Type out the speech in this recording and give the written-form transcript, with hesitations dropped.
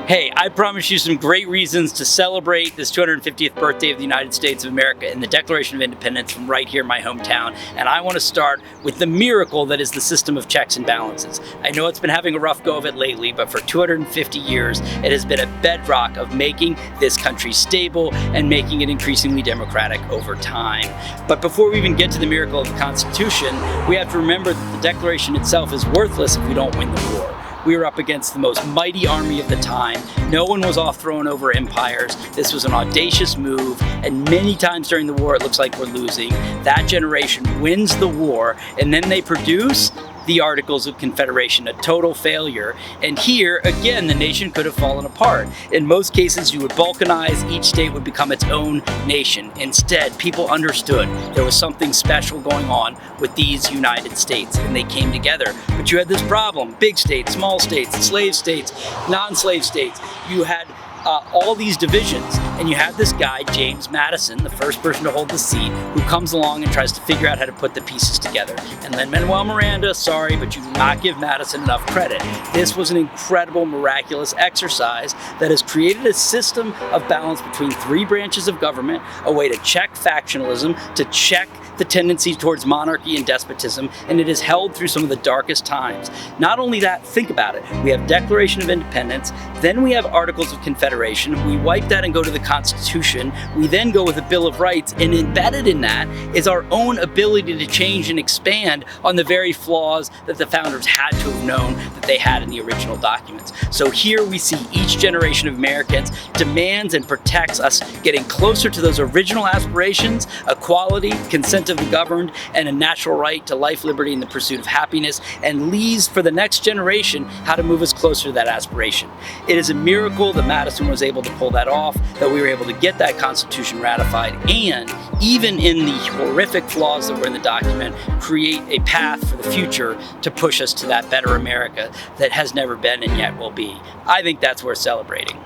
Hey, I promise you some great reasons to celebrate this 250th birthday of the United States of America and the Declaration of Independence from right here in my hometown. And I want to start with the miracle that is the system of checks and balances. I know it's been having a rough go of it lately, but for 250 years, it has been a bedrock of making this country stable and making it increasingly democratic over time. But before we even get to the miracle of the Constitution, we have to remember that the Declaration itself is worthless if we don't win the war. We were up against the most mighty army of the time. No one was off throwing over empires. This was an audacious move, and many times during the war it looks like we're losing. That generation wins the war, and then they produce the Articles of Confederation, a total failure. And here, again, the nation could have fallen apart. In most cases, you would balkanize, each state would become its own nation. Instead, people understood there was something special going on with these United States, and they came together. But you had this problem: big states, small states, slave states, non-slave states. You had all these divisions, and you have this guy, James Madison, the first person to hold the seat, who comes along and tries to figure out how to put the pieces together. And Lin-Manuel Miranda, sorry, but you do not give Madison enough credit. This was an incredible, miraculous exercise that has created a system of balance between three branches of government, a way to check factionalism, to check the tendency towards monarchy and despotism, and it is held through some of the darkest times. Not only that, think about it. We have Declaration of Independence, then we have Articles of Confederation. We wipe that and go to the Constitution. We then go with a Bill of Rights, and embedded in that is our own ability to change and expand on the very flaws that the founders had to have known that they had in the original documents. So here we see each generation of Americans demands and protects us getting closer to those original aspirations: equality, consent of the governed, and a natural right to life, liberty, and the pursuit of happiness, and leaves for the next generation how to move us closer to that aspiration. It is a miracle that Madison was able to pull that off, that we were able to get that Constitution ratified, and even in the horrific flaws that were in the document, create a path for the future to push us to that better America that has never been and yet will be. I think that's worth celebrating.